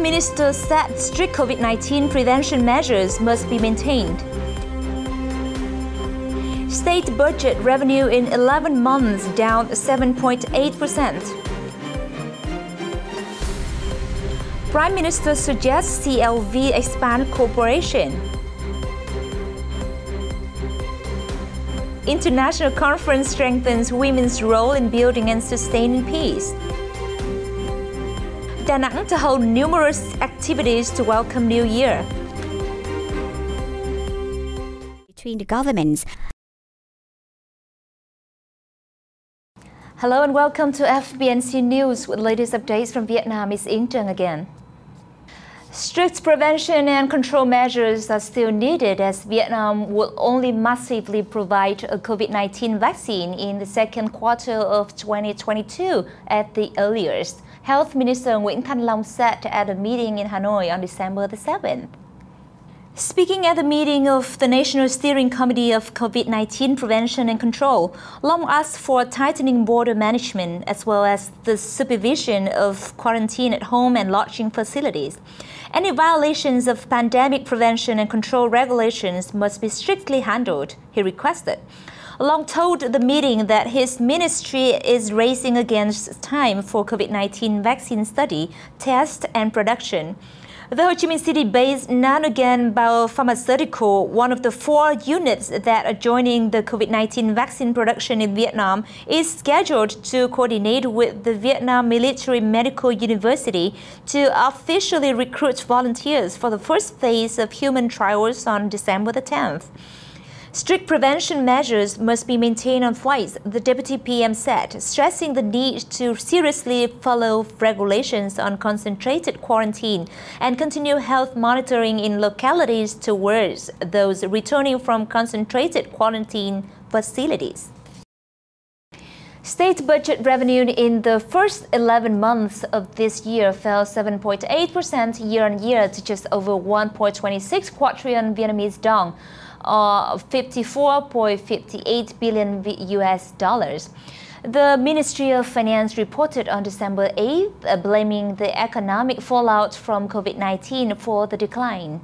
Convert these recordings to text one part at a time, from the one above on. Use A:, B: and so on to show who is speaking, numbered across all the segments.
A: Minister said strict COVID-19 prevention measures must be maintained. State budget revenue in 11 months down 7.8%. Prime Minister suggests CLV expand cooperation. International conference strengthens women's role in building and sustaining peace. Da Nang to hold numerous activities to welcome New Year.
B: Between the governments.
A: Hello and welcome to FBNC News with latest updates from Vietnam. It's Int'l again. Strict prevention and control measures are still needed as Vietnam will only massively provide a COVID-19 vaccine in the second quarter of 2022 at the earliest, Health Minister Cat Linh said at a meeting in Hanoi on December the 7th. Speaking at the meeting of the National Steering Committee of COVID-19 Prevention and Control, Long asked for tightening border management as well as the supervision of quarantine at home and lodging facilities. Any violations of pandemic prevention and control regulations must be strictly handled, he requested. Long told the meeting that his ministry is racing against time for COVID-19 vaccine study, test and production. The Ho Chi Minh City-based Nanogen Biopharmaceutical, one of the 4 units that are joining the COVID-19 vaccine production in Vietnam, is scheduled to coordinate with the Vietnam Military Medical University to officially recruit volunteers for the first phase of human trials on December the 10th. Strict prevention measures must be maintained on flights, the Deputy PM said, stressing the need to seriously follow regulations on concentrated quarantine and continue health monitoring in localities towards those returning from concentrated quarantine facilities. State budget revenue in the first 11 months of this year fell 7.8% year-on-year to just over 1.26 quadrillion Vietnamese dong, or 54.58 billion US dollars. The Ministry of Finance reported on December 8th, blaming the economic fallout from COVID-19 for the decline.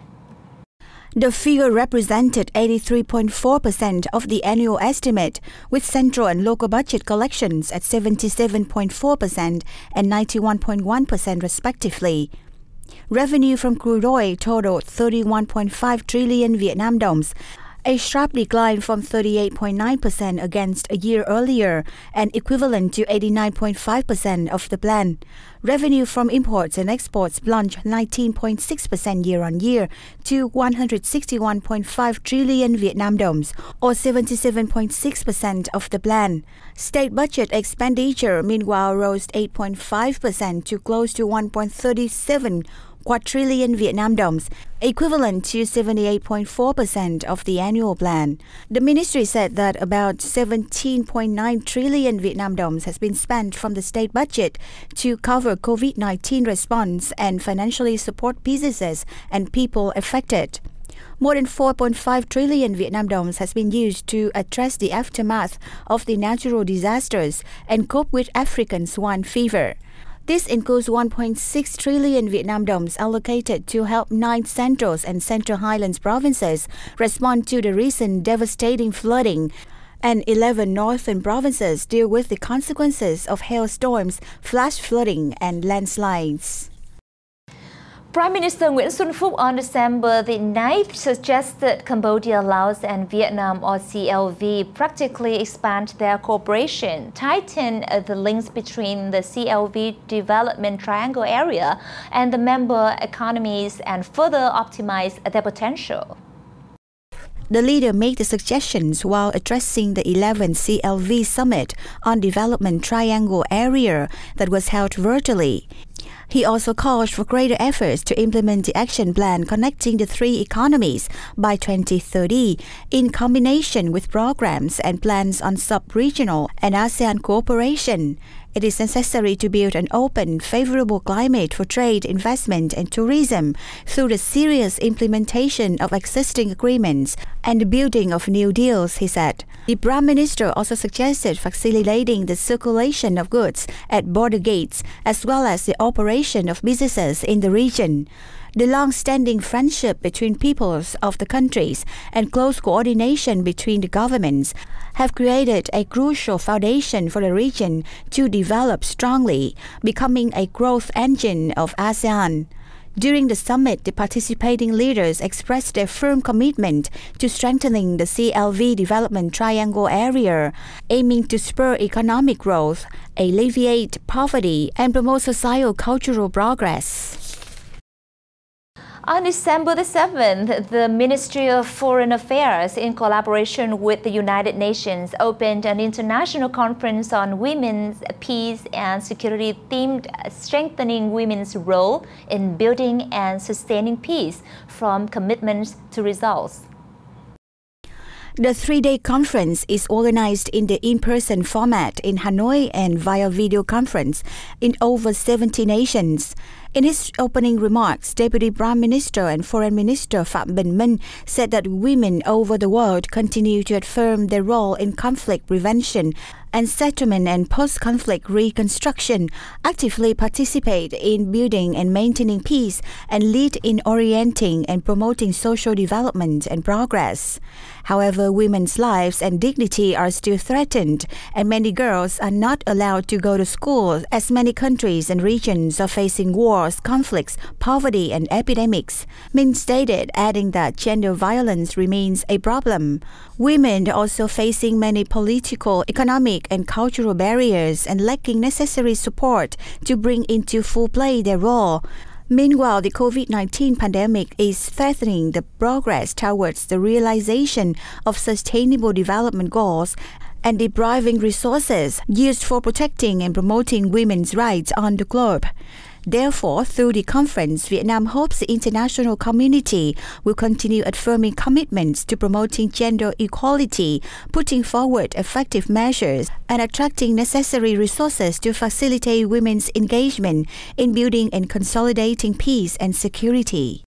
B: The figure represented 83.4% of the annual estimate, with central and local budget collections at 77.4% and 91.1% respectively. Revenue from crude oil totaled 31.5 trillion Vietnam dongs, a sharp decline from 38.9% against a year earlier and equivalent to 89.5% of the plan. Revenue from imports and exports plunged 19.6% year-on-year to 161.5 trillion Vietnam dongs, or 77.6% of the plan. State budget expenditure, meanwhile, rose 8.5% to close to 1.37 quadrillion Vietnam dongs, equivalent to 78.4% of the annual plan. The ministry said that about 17.9 trillion Vietnam dongs has been spent from the state budget to cover COVID-19 response and financially support businesses and people affected. More than 4.5 trillion Vietnam dongs has been used to address the aftermath of the natural disasters and cope with African swine fever. This includes 1.6 trillion Vietnam dongs allocated to help 9 Central and Central Highlands provinces respond to the recent devastating flooding, and 11 northern provinces deal with the consequences of hailstorms, flash flooding, and landslides.
A: Prime Minister Nguyễn Xuân Phúc on December the 9th suggested Cambodia, Laos and Vietnam, or CLV, practically expand their cooperation, tighten the links between the CLV development triangle area and the member economies and further optimize their potential.
B: The leader made the suggestions while addressing the 11th CLV Summit on Development Triangle area that was held virtually. He also called for greater efforts to implement the action plan connecting the 3 economies by 2030, in combination with programs and plans on sub-regional and ASEAN cooperation. It is necessary to build an open, favorable climate for trade, investment, and tourism through the serious implementation of existing agreements and the building of new deals, he said. The Prime Minister also suggested facilitating the circulation of goods at border gates as well as the operation of businesses in the region. The long-standing friendship between peoples of the countries and close coordination between the governments have created a crucial foundation for the region to develop strongly, becoming a growth engine of ASEAN. During the summit, the participating leaders expressed their firm commitment to strengthening the CLV development triangle area, aiming to spur economic growth, alleviate poverty, and promote socio-cultural progress.
A: On December the 7th, the Ministry of Foreign Affairs, in collaboration with the United Nations, opened an international conference on women's peace and security themed strengthening women's role in building and sustaining peace from commitments to results.
B: The three-day conference is organized in the in-person format in Hanoi and via video conference in over 70 nations. In his opening remarks, Deputy Prime Minister and Foreign Minister Phạm Bình Minh said that women over the world continue to affirm their role in conflict prevention and settlement and post-conflict reconstruction, actively participate in building and maintaining peace, and lead in orienting and promoting social development and progress. However, women's lives and dignity are still threatened, and many girls are not allowed to go to school as many countries and regions are facing wars, conflicts, poverty, and epidemics. MINH stated, adding that gender violence remains a problem. Women are also facing many political, economic, and cultural barriers and lacking necessary support to bring into full play their role. Meanwhile, the COVID-19 pandemic is threatening the progress towards the realization of sustainable development goals and depriving resources used for protecting and promoting women's rights on the globe. Therefore, through the conference, Vietnam hopes the international community will continue affirming commitments to promoting gender equality, putting forward effective measures, and attracting necessary resources to facilitate women's engagement in building and consolidating peace and security.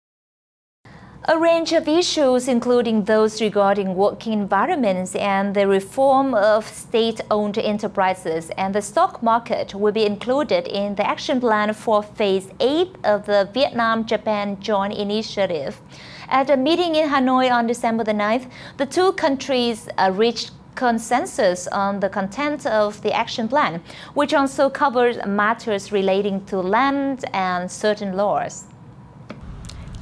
A: A range of issues, including those regarding working environments and the reform of state-owned enterprises and the stock market, will be included in the action plan for Phase 8 of the Vietnam-Japan Joint Initiative. At a meeting in Hanoi on December the 9th, the two countries reached consensus on the content of the action plan, which also covers matters relating to land and certain laws.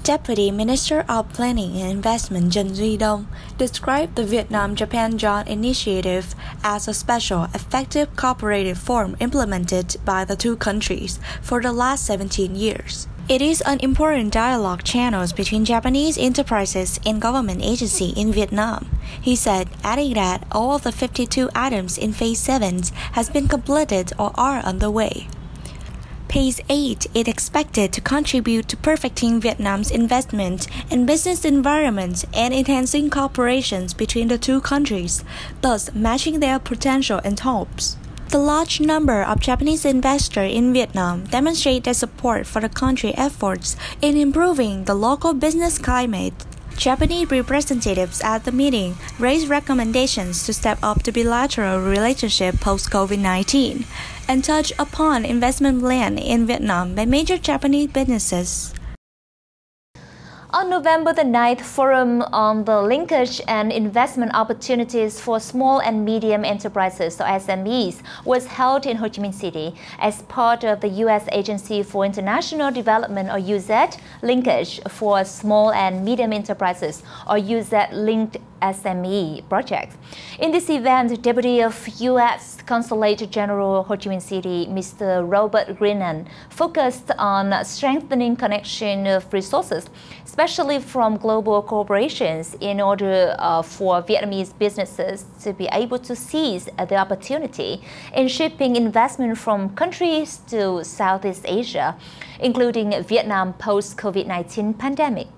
C: Deputy Minister of Planning and Investment Trần Duy Đông described the Vietnam-Japan Joint Initiative as a special, effective cooperative form implemented by the two countries for the last 17 years. It is an important dialogue channel between Japanese enterprises and government agencies in Vietnam, he said, adding that all of the 52 items in Phase 7 has been completed or are underway. Phase 8 is expected to contribute to perfecting Vietnam's investment and business environment and enhancing cooperation between the two countries, thus matching their potential and hopes. The large number of Japanese investors in Vietnam demonstrate their support for the country's efforts in improving the local business climate. Japanese representatives at the meeting raised recommendations to step up the bilateral relationship post-COVID-19 and touch upon investment plan in Vietnam by major Japanese businesses.
A: On November the 9th, Forum on the Linkage and Investment Opportunities for Small and Medium Enterprises, or SMEs, was held in Ho Chi Minh City as part of the U.S. Agency for International Development, or UZ, Linkage for Small and Medium Enterprises, or UZ-linked SME project. In this event, Deputy of U.S. Consulate General Ho Chi Minh City, Mr. Robert Greenan, focused on strengthening connection of resources, especially from global corporations, in order for Vietnamese businesses to be able to seize the opportunity in shipping investment from countries to Southeast Asia, including Vietnam post-COVID-19 pandemic.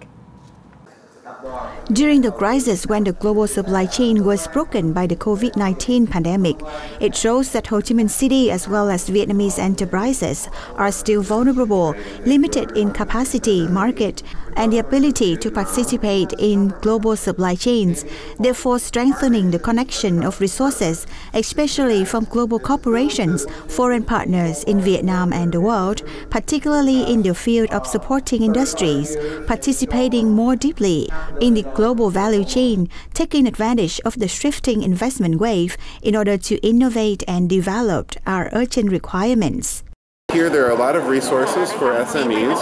B: During the crisis when the global supply chain was broken by the COVID-19 pandemic, it shows that Ho Chi Minh City as well as Vietnamese enterprises are still vulnerable, limited in capacity, market, and the ability to participate in global supply chains, therefore strengthening the connection of resources, especially from global corporations, foreign partners in Vietnam and the world, particularly in the field of supporting industries, participating more deeply in the global value chain, taking advantage of the shifting investment wave in order to innovate and develop our urgent requirements.
D: Here there are a lot of resources for SMEs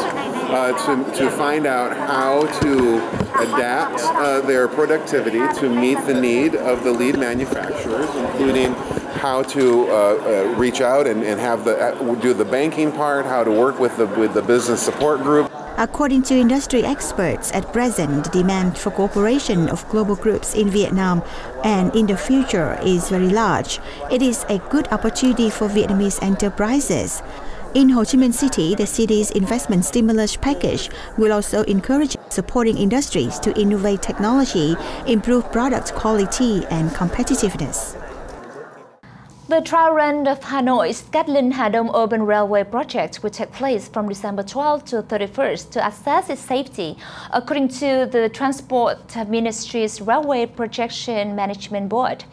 D: to find out how to adapt their productivity to meet the need of the lead manufacturers, including how to reach out and have do the banking part, how to work with the business support group.
B: According to industry experts, at present, the demand for cooperation of global groups in Vietnam and in the future is very large. It is a good opportunity for Vietnamese enterprises. In Ho Chi Minh City, the city's investment stimulus package will also encourage supporting industries to innovate technology, improve product quality and competitiveness.
A: The trial run of Hanoi's Cat Linh Hà Đông Urban Railway project will take place from December 12 to 31st to assess its safety, according to the Transport Ministry's Railway Projection Management Board.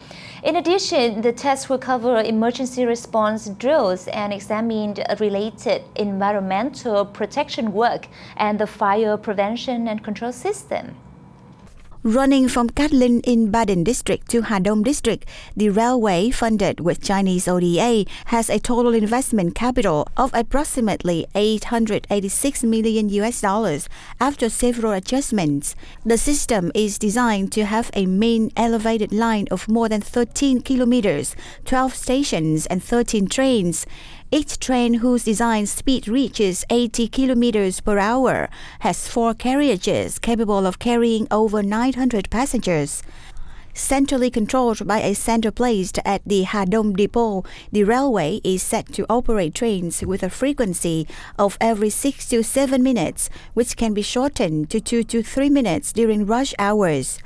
A: In addition, the test will cover emergency response drills and examine related environmental protection work and the fire prevention and control system.
B: Running from Cat Linh in Ba Đình District to Hà Đông District, the railway, funded with Chinese ODA, has a total investment capital of approximately $886 million after several adjustments. The system is designed to have a main elevated line of more than 13 kilometers, 12 stations and 13 trains. Each train, whose design speed reaches 80 kilometers per hour, has 4 carriages capable of carrying over 900 passengers. Centrally controlled by a center placed at the Hà Đông depot, the railway is set to operate trains with a frequency of every 6 to 7 minutes, which can be shortened to 2 to 3 minutes during rush hours.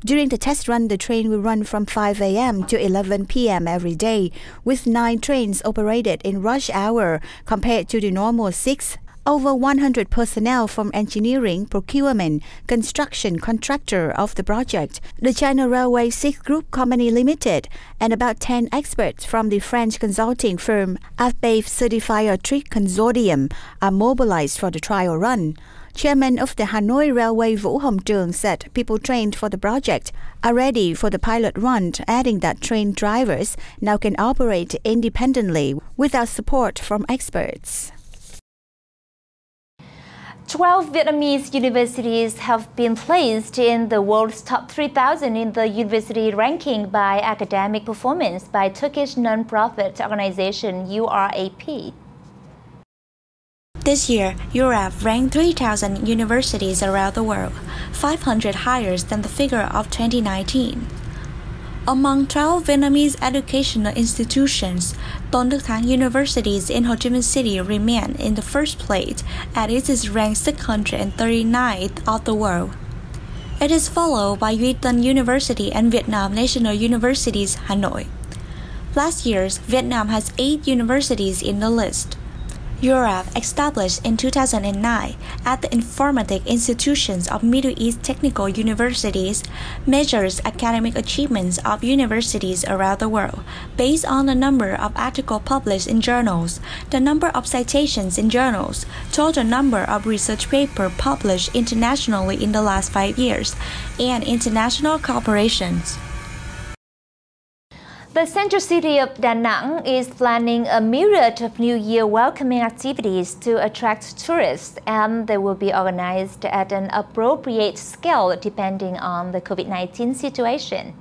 B: During the test run, the train will run from 5 a.m. to 11 p.m. every day, with 9 trains operated in rush hour compared to the normal 6. Over 100 personnel from engineering, procurement, construction contractor of the project, the China Railway 6 Group Company Limited, and about 10 experts from the French consulting firm FBNC Certifier Trick Consortium are mobilized for the trial run. Chairman of the Hanoi Railway Vũ Hồng Trường said people trained for the project are ready for the pilot run, adding that train drivers now can operate independently without support from experts.
A: 12 Vietnamese universities have been placed in the world's top 3,000 in the university ranking by academic performance by Turkish non-profit organization URAP.
C: This year, Europe ranked 3,000 universities around the world, 500 higher than the figure of 2019. Among 12 Vietnamese educational institutions, Tôn Đức Thắng University in Ho Chi Minh City remained in the first place, and it is ranked 639th of the world. It is followed by VIII University and Vietnam National Universities, Hanoi. Last year, Vietnam has 8 universities in the list. Europe, established in 2009 at the Informatic Institutions of Middle East Technical Universities, measures academic achievements of universities around the world based on the number of articles published in journals, the number of citations in journals, total number of research papers published internationally in the last 5 years, and international cooperations.
A: The central city of Da Nang is planning a myriad of New Year welcoming activities to attract tourists, and they will be organized at an appropriate scale depending on the COVID-19 situation.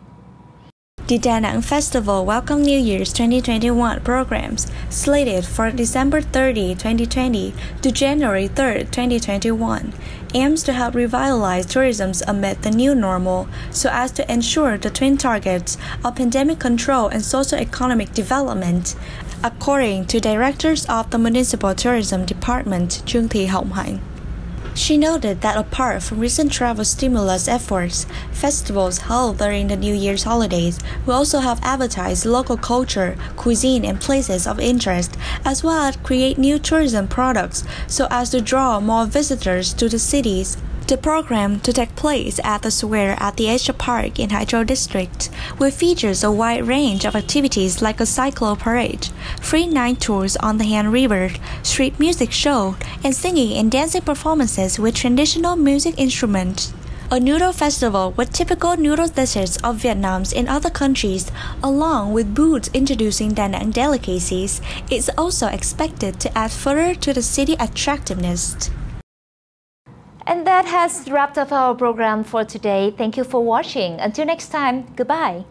C: The Da Nang Festival Welcome New Year's 2021 programs, slated for December 30, 2020 to January 3, 2021, aims to help revitalize tourism amid the new normal so as to ensure the twin targets of pandemic control and socio-economic development, according to directors of the Municipal Tourism Department, Trương Thị Hồng Hạnh. She noted that apart from recent travel stimulus efforts, festivals held during the New Year's holidays will also have advertised local culture, cuisine, and places of interest, as well as create new tourism products so as to draw more visitors to the cities. The program to take place at the square at the Asia Park in Haichou District will feature a wide range of activities like a cyclo parade, free night tours on the Han River, street music show, and singing and dancing performances with traditional music instruments. A noodle festival with typical noodle dishes of Vietnam and other countries, along with booths introducing Da Nang delicacies, is also expected to add further to the city attractiveness.
A: And that has wrapped up our program for today. Thank you for watching. Until next time, goodbye.